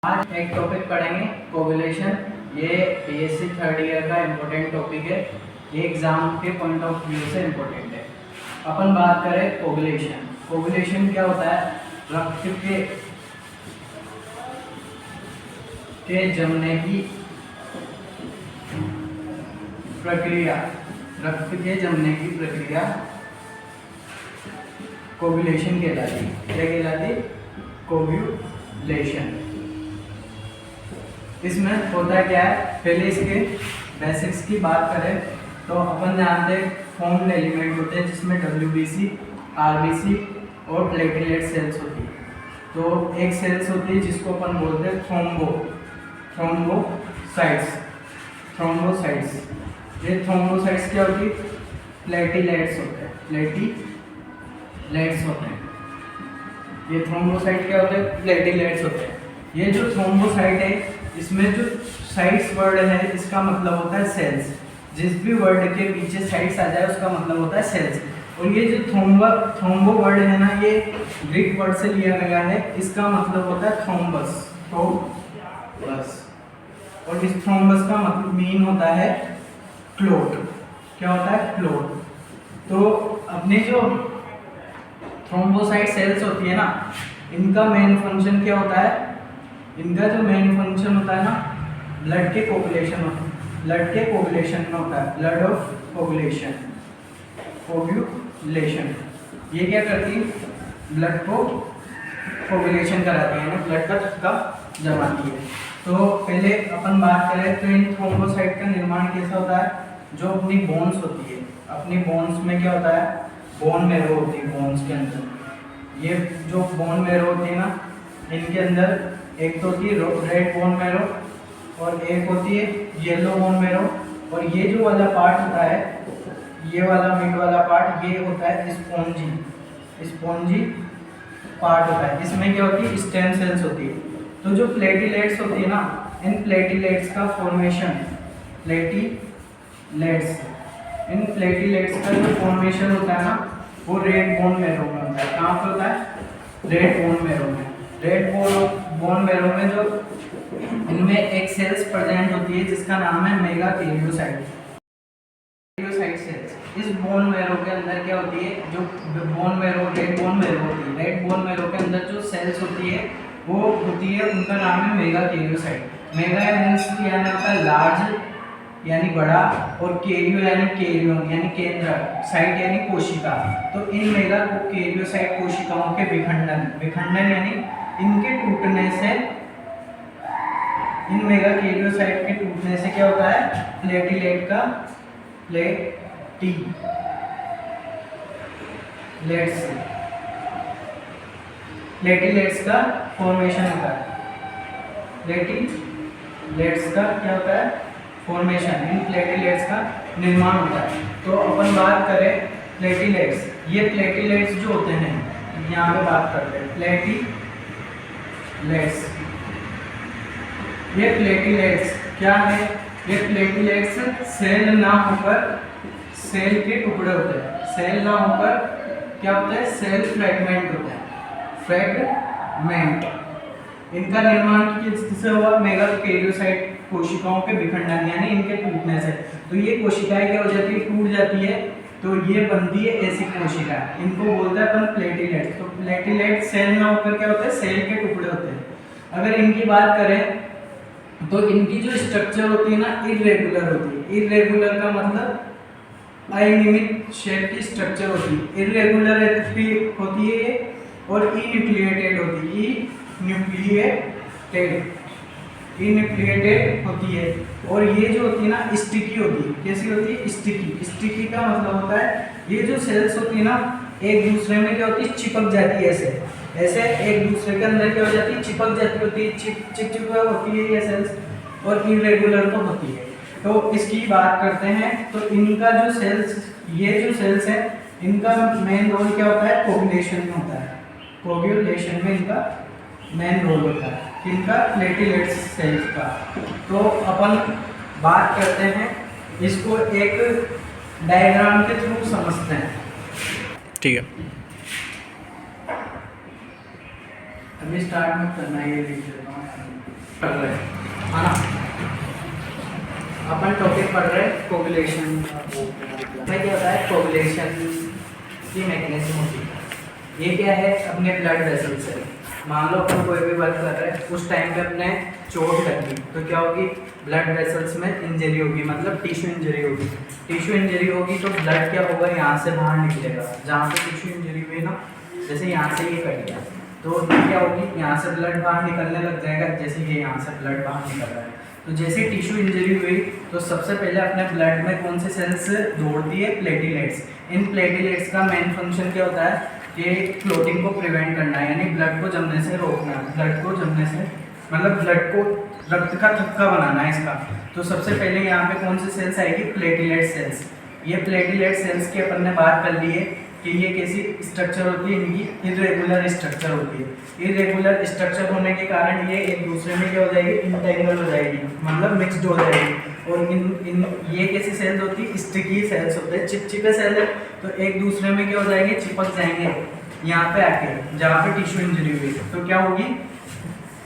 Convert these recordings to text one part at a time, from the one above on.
आज एक टॉपिक पढ़ेंगे कोगुलेशन। ये बीएससी थर्ड ईयर का इम्पोर्टेंट टॉपिक है। ये एग्जाम के पॉइंट ऑफ व्यू से इम्पोर्टेंट है। अपन बात करें कोगुलेशन। कोगुलेशन क्या होता है? रक्त के जमने की प्रक्रिया, रक्त के जमने की प्रक्रिया कोगुलेशन कहलाती है। क्या कहलाती? कोगुलेशन। इसमें होता क्या है, पहले इसके बेसिक्स की बात करें तो अपन जानते हैं फॉर्म्ड एलिमेंट होते हैं जिसमें डब्ल्यूबीसी, आरबीसी और प्लेटलेट सेल्स होती है। तो एक सेल्स होती है जिसको अपन बोलते हैं थ्रोम्बोसाइट्स। ये थ्रोम्बोसाइट्स क्या होती है? प्लेटलेट्स होते हैं। ये थ्रोम्बोसाइट क्या होते हैं? प्लेटलेट्स होते हैं। ये जो थ्रोम्बोसाइट है इसमें जो साइट्स वर्ड है इसका मतलब होता है सेल्स। जिस भी वर्ड के पीछे साइट्स आ जाए उसका मतलब होता है सेल्स। और ये जो थ्रोम्बो वर्ड है ना, ये ग्रीक वर्ड से लिया गया है। इसका मतलब होता है थ्रोम्बस। और इस थ्रोम्बस का मतलब मीन होता है क्लॉट। क्या होता है? क्लॉट। तो अपने जो थ्रोम्बोसाइट सेल्स होती है ना, इनका मेन फंक्शन क्या होता है? इनका जो मेन फंक्शन होता है ना, ब्लड के कोगुलेशन में होता है। Blood of coagulation. ये क्या करती है? ब्लड को कोगुलेशन कराती है ना, ब्लड का थक्का जमाती है। तो पहले अपन बात करें तो इन थ्रोम्बोसाइट का निर्माण कैसा होता है? जो अपनी बोन्स होती है, अपनी बोन्स में क्या होता है? बोन मैरो होती है। बोन्स के अंदर ये जो बोन मैरो होती है ना, इनके अंदर एक तो होती है रेड बोन मैरो और एक होती है येलो बोन मैरो। और ये जो वाला पार्ट होता है, ये वाला मिड वाला पार्ट, ये होता है स्पॉन्जी पार्ट होता है। इसमें क्या होती है? स्टेम सेल्स होती है। तो जो प्लेटलेट्स होती है ना, इन प्लेटलेट्स का फॉर्मेशन इन प्लेटलेट्स का जो फॉर्मेशन होता है ना, वो रेड बोन मैरो में होता है। कहाँ पे होता है? रेड बोन मैरो में। रेड बोन मैरो में जो इनमें एक सेल्स प्रेजेंट होती है जिसका नाम है मेगाकैरियोसाइट सेल्स। इस बोन मैरो के अंदर क्या होती है? जो रेड बोन मैरो होती है, रेड बोन मैरो के अंदर जो सेल्स होती है वो होती है, उनका नाम है मेगाकैरियोसाइट। मेगा मींस यानी होता है लार्ज यानी बड़ा, और कैरियन यानी केंद्र, साइट यानी कोशिका। तो इन मेगाकैरियोसाइट कोशिकाओं के विखंडन यानी इनके टूटने से, इन मेगाकैरियोसाइट के टूटने से क्या होता है? प्लेटलेट्स का फॉर्मेशन होता है। प्लेटलेट्स का क्या होता है? फॉर्मेशन। इन प्लेटलेट्स का निर्माण होता है। तो अपन बात करें प्लेटलेट्स, ये प्लेटलेट्स जो होते हैं, यहाँ पे बात करते हैं प्लेटलेट्स। ये प्लेटलेट्स क्या है? ये प्लेटलेट्स सेल ना होकर सेल के टुकड़े होते हैं। सेल ना होकर क्या होता है? सेल फ्रेगमेंट होता है। फ्रेगमेंट। इनका निर्माण किससे हुआ? मेगाकैरियोसाइट कोशिकाओं के विखंडन यानी इनके टूटने से। तो ये कोशिकाएं क्या हो जाती है? टूट जाती है। तो ये बनती है ऐसी कोशिका, इनको बोलते हैं अपन प्लेटलेट। तो प्लेटलेट सेल ना होकर क्या होता है? सेल के टुकड़े होते हैं। अगर इनकी बात करें तो इनकी जो स्ट्रक्चर होती है ना, इरेगुलर होती है। इरेगुलर का मतलब अनियमित शेप की स्ट्रक्चर होती है। इरेगुलर होती है ये, और इन्यूक्लिएटेड होती है। इन्यूक्लिएटेड होती है। और ये जो होती है ना, स्टिकी होती है। कैसी होती है? स्टिकी का मतलब होता है ये जो सेल्स होती है ना, एक दूसरे में क्या होती है? चिपक जाती है। ऐसे एक दूसरे के अंदर क्या हो जाती है? चिपक जाती होती है। चिप होती है ये सेल्स, और इरेगुलर तो होती है। तो इसकी बात करते हैं तो इनका जो सेल्स, ये जो सेल्स है, इनका मेन रोल क्या होता है? कोगुलेशन में होता है। कोगुलेशन में इनका मेन रोल होता है। इनका प्लेटलेट्स सेल्स का। तो अपन बात करते हैं, इसको एक डायग्राम के थ्रू समझते हैं। ठीक है। अभी स्टार्ट मत करना, ये लिख देता हूँ। पढ़ रहे हैं, है ना। अपन टॉपिक पढ़ रहे हैं कोगुलेशन में। क्या होता है कोगुलेशन की मैकेनिज्म होती है। ये क्या है, अपने ब्लड वेसल से मान लो अपन कोई भी वर्क कर रहे हैं, उस टाइम पे अपने चोट लगी तो क्या होगी, ब्लड वेसल्स में इंजरी होगी, मतलब टिश्यू इंजरी होगी। टिश्यू इंजरी होगी तो ब्लड क्या होगा, यहाँ से बाहर निकलेगा। जहाँ पे टिश्यू इंजरी हुई ना, जैसे यहाँ से ये कट गया तो क्या होगी, यहाँ से ब्लड बाहर निकलने लग जाएगा। जैसे ये यहाँ से ब्लड बाहर निकल रहा है तो जैसे टिश्यू इंजरी हुई तो सबसे पहले अपने ब्लड में कौन से सेल्स दौड़ती है, प्लेटिलेट्स। इन प्लेटिलेट्स का मेन फंक्शन क्या होता है कि क्लोटिंग को प्रिवेंट करना है, यानी ब्लड को जमने से रोकना। ब्लड को जमने से मतलब ब्लड को रक्त का थक्का बनाना है इसका। तो सबसे पहले यहाँ पे कौन सी सेल्स आएगी, प्लेटिलेट सेल्स। ये प्लेटिलेट सेल्स की अपन ने बात कर ली है कि ये कैसी स्ट्रक्चर होती है, इनकी इरेगुलर स्ट्रक्चर होती है। इरेगुलर स्ट्रक्चर होने के कारण ये एक दूसरे में क्या हो जाएगी, इंटेंगल हो जाएगी, मतलब मिक्सड हो जाएगी। और इन ये कैसी सेल्स होती है, स्टिकी सेल्स होते हैं, चिपचिपे सेल है तो एक दूसरे में क्या हो जाएंगे, चिपक जाएंगे यहाँ पे आके, जहाँ पे टिश्यू इंजरी हुई तो क्या होगी,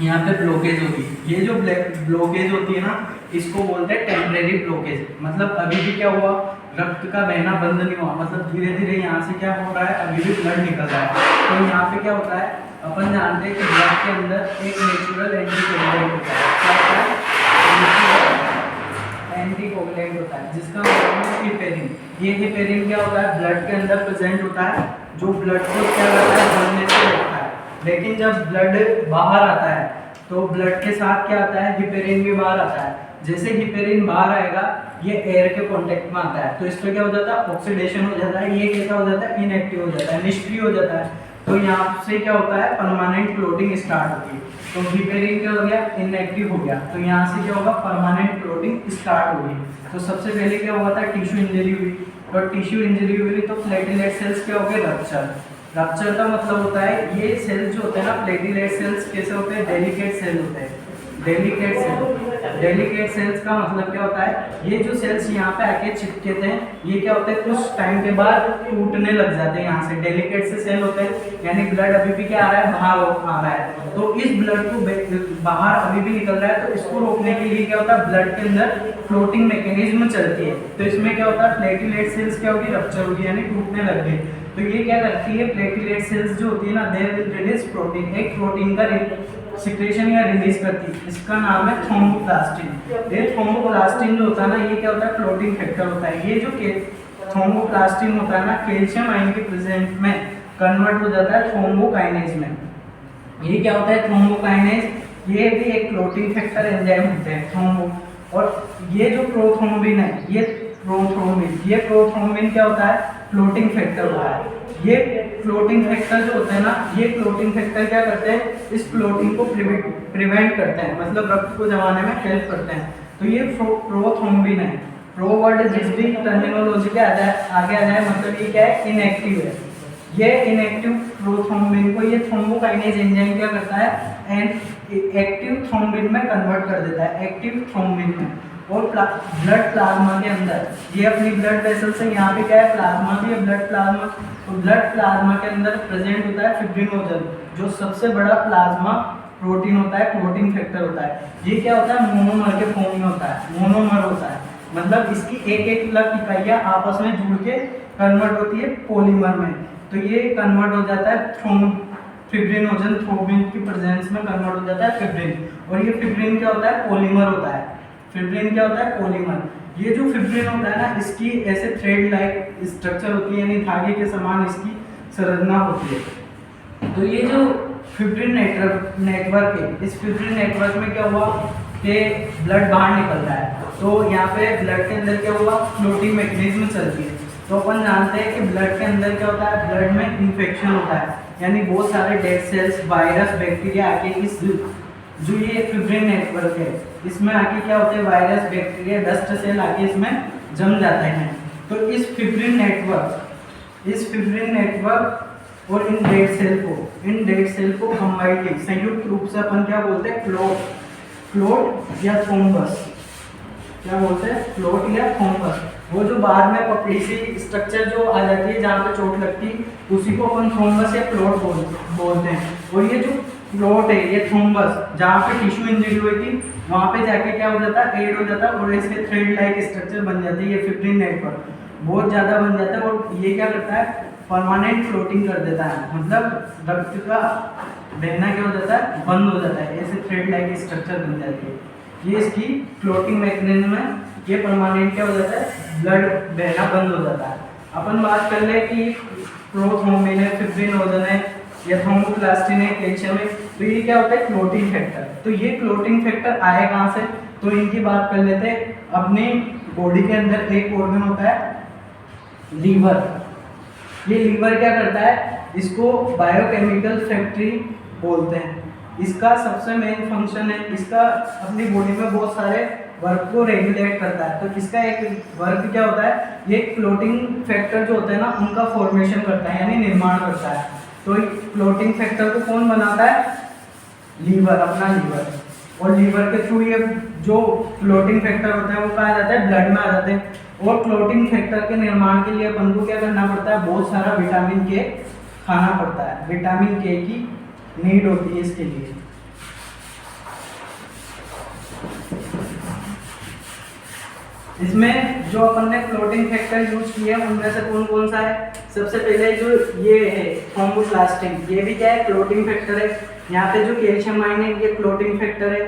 यहाँ पे ब्लॉकेज होगी। ये जो ब्लॉकेज होती है ना, इसको बोलते हैं टेम्परेरी ब्लॉकेज। मतलब अभी भी क्या हुआ, रक्त का बहना बंद नहीं हुआ, मतलब धीरे धीरे यहाँ से क्या हो रहा है, अभी भी ब्लड निकल रहा है। तो यहाँ पे क्या होता है, अपन जानते हैं कि ब्लड के अंदर एक नेचुरल एंटीकोगुलेंट होता है। क्या होता है, एंटीकोगुलेंट होता है, जिसका नाम है हिपेरिन। ये हिपेरिन क्या होता है, ब्लड के अंदर प्रेजेंट होता है, जो ब्लड को क्या करता है, जमने से रोकता है। लेकिन जब ब्लड बाहर आता है तो ब्लड के साथ क्या आता है, हिपेरिन भी बाहर आता है। जैसे हिपेरिन बाहर आएगा, ये एयर के कांटेक्ट में आता है तो इसमें क्या हो जाता है, ऑक्सीडेशन हो जाता है। ये कैसा हो जाता है, इनएक्टिव हो जाता है, निष्क्रिय हो जाता है। तो यहाँ से क्या होता है, परमानेंट क्लोटिंग स्टार्ट होती है। तो हिपेरिन क्या हो गया, इनएक्टिव हो गया, तो यहाँ से क्या होगा, परमानेंट क्लोटिंग स्टार्ट होगी। तो सबसे पहले क्या हुआ था, टिश्यू इंजरी हुई, और टिश्यू इंजरी हुई तो प्लेटिलेट सेल्स क्या हो गए, रप्चर। रप्चर का मतलब होता है, ये सेल्स जो होते हैं ना, प्लेटिलेट सेल्स कैसे होते हैं, डेलिकेट सेल होते हैं। डेलिकेट सेल, डेलिकेट सेल्स का मतलब क्या होता है, ये जो सेल्स यहाँ पे आके चिपके थे, ये क्या होते हैं, कुछ टाइम के बाद टूटने लग जाते हैं यहाँ से। डेलिकेट से सेल होते हैं, यानी ब्लड अभी भी क्या आ रहा है, बाहर आ रहा है। तो इस ब्लड को बाहर अभी भी निकल रहा है, तो इसको रोकने के लिए क्या होता है, ब्लड के अंदर फ्लोटिंग मैकेनिज्म चलती है। तो इसमें क्या होता है, प्लेटिलेट सेल्स क्या होगी, रप्चर होगी, यानी टूटने लग गई। तो ये क्या करती है, प्लेटिलेट सेल्स जो होती है ना, दे विल रिलीज प्रोटीन, एक प्रोटीन का सिक्रेशन या रिलीज करती है। इसका नाम है थ्रोम्बोप्लास्टिन। ये थ्रोम्बोप्लास्टिन जो होता है ना, ये क्या होता है, क्लोटिंग फैक्टर होता है। ये जो थ्रोम्बोप्लास्टिन होता है ना, कैल्शियम आयन के प्रेजेंट में कन्वर्ट हो जाता है थ्रोम्बोकाइनेज में। ये क्या होता है, थ्रोम्बोकाइनेज, ये भी एक क्लोटिंग फैक्टर एंजाइम होते हैं थ्रोम्बो। और ये जो प्रोथ्रोम्बिन है, ये प्रोथ्रोम्बिन क्या होता है, फ्लोटिंग फैक्टर होता है। ये फ्लोटिंग फैक्टर जो होते हैं ना, ये फ्लोटिंग फैक्टर क्या करते हैं, इस फ्लोटिंग को प्रिवेंट करते हैं, मतलब रक्त को जमाने में हेल्प करते हैं। तो ये प्रोथ्रोम्बिन है। प्रो वर्ड जिस भी टर्मिनोलॉजी के आगे आ जाए, मतलब ये क्या है, इनएक्टिव है। ये इनएक्टिव प्रोथ्रोम्बिन को ये थ्रोम्बोकाइनेज एंजाइम क्या करता है, एंड एक्टिव थ्रोम्बिन में कन्वर्ट कर देता है, एक्टिव थ्रोम्बिन में। और ब्लड प्लाज्मा के अंदर, ये अपनी ब्लड वेसल से यहाँ पे क्या है, प्लाज्मा भी है, ब्लड प्लाज्मा। तो ब्लड प्लाज्मा के अंदर प्रेजेंट होता है फिब्रिनोजन, जो सबसे बड़ा प्लाज्मा प्रोटीन होता है, क्लोटिंग फैक्टर होता है। ये क्या होता है, मोनोमर के फॉर्म में होता है, मोनोमर होता है, मतलब इसकी एक एक लग इकाइयाँ आपस में जुड़ के कन्वर्ट होती है पॉलीमर में। तो ये कन्वर्ट हो जाता है फिब्रिनोजन, थ्रोम्बिन की प्रेजेंस में कन्वर्ट हो जाता है फिब्रिन। और ये फिब्रिन क्या होता है, पॉलीमर होता है। फिब्रिन क्या होता है, पॉलीमर। ये जो फिब्रिन होता है ना, इसकी ऐसे थ्रेड लाइक स्ट्रक्चर होती है, यानी धागे के समान इसकी संरचना होती है। तो ये जो फिब्रिन नेटवर्क है, इस फिब्रिन नेटवर्क में क्या हुआ कि ब्लड बाहर निकल रहा है, तो यहाँ पे ब्लड के अंदर क्या हुआ, फ्लोटिंग मैकेनिज्म चलती है। तो अपन जानते हैं कि ब्लड के अंदर क्या होता है, ब्लड में इन्फेक्शन होता है, यानी बहुत सारे डेड सेल्स, वायरस, बैक्टीरिया आके इस जो ये फिब्रिन नेटवर्क है, इसमें आके क्या होते हैं, वायरस, बैक्टीरिया, डस्ट सेल आके इसमें जम जाते हैं। तो इस फिब्रिन नेटवर्क और इन डेड सेल को कंबाइंड संयुक्त रूप से अपन क्या बोलते हैं, क्लोट या थ्रोम्बस। क्या बोलते हैं, क्लोट या थ्रोम्बस। वो जो बाद में पपड़ी सी स्ट्रक्चर जो आ जाती है जहाँ पे चोट लगती, उसी को अपन थ्रोम्बस या क्लोट बोलते हैं। और ये जो क्लोट है, ये थ्रोम्बस जहाँ पे टिश्यू इंजरी हुई थी वहाँ पे जाके क्या हो जाता है, एड हो जाता है और ऐसे थ्रेड लाइक स्ट्रक्चर बन जाती है। ये फिब्रिन नेटवर्क बहुत ज़्यादा बन जाता है और ये क्या करता है, परमानेंट फ्लोटिंग कर देता है, मतलब रक्त का बहना क्या हो जाता है, बंद हो जाता है, ऐसे थ्रेड लाइक स्ट्रक्चर बन जाती है। ये इसकी फ्लोटिंग मैकेनिज्म है, ये परमानेंट क्या हो जाता है, ब्लड बहना बंद हो जाता है। अपन बात कर ले कि प्रोथ्रोम्बिन है, फिब्रिनोजन है या थ्रोम्बोप्लास्टिन है, कैल्शियम है, तो ये क्या होता है, क्लोटिंग फैक्टर। तो ये क्लोटिंग फैक्टर आए कहाँ से, तो इनकी बात कर लेते हैं। अपनी बॉडी के अंदर एक ऑर्गन होता है लीवर। ये लीवर क्या करता है, इसको बायोकेमिकल फैक्ट्री बोलते हैं। इसका सबसे मेन फंक्शन है, इसका अपनी बॉडी में बहुत सारे वर्क को रेगुलेट करता है। तो इसका एक वर्क क्या होता है, ये क्लोटिंग फैक्टर जो होते हैं ना, उनका फॉर्मेशन करता है, यानी निर्माण करता है। तो क्लोटिंग फैक्टर को कौन बनाता है, लीवर, अपना लीवर। और लीवर के थ्रू ये जो क्लोटिंग फैक्टर होता है वो कहा जाता है, ब्लड में आ जाते हैं। और क्लोटिंग फैक्टर के निर्माण के लिए अपन को क्या करना पड़ता है, बहुत सारा विटामिन के खाना पड़ता है। विटामिन के की नीड होती है इसके लिए। इसमें जो अपन ने क्लोटिंग फैक्टर यूज किए हैं उनमें से कौन कौन सा है, सबसे पहले जो ये है थ्रोम्बोप्लास्टिन, ये भी क्या है, क्लोटिंग फैक्टर है। यहाँ पे जो कैल्शियम आयन है ये क्लोटिंग फैक्टर है।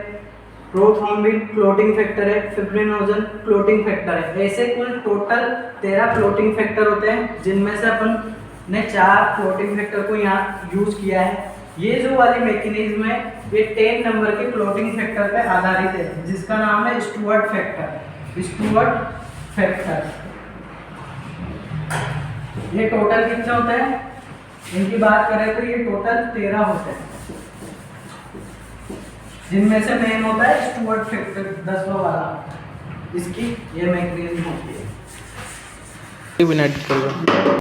प्रोथ्रोम्बिन क्लोटिंग फैक्टर है, फिब्रिनोजन क्लोटिंग फैक्टर है। ऐसे कुल टोटल 13 क्लोटिंग फैक्टर होते हैं, जिनमें से अपन ने 4 क्लोटिंग फैक्टर को यहाँ यूज किया है। ये जो वाली मैकेनिज्म है ये 10 नंबर के क्लोटिंग फैक्टर पे आधारित है, जिसका नाम है स्टुअर्ट फैक्टर। स्टुअर्ट फैक्टर ये टोटल कितने होते हैं, इनकी बात करें तो ये टोटल 13 होते हैं, जिनमें से मेन होता है स्टुअर्ट फैक्टर 10वां वाला। इसकी ये मैकेनिज्म होती है।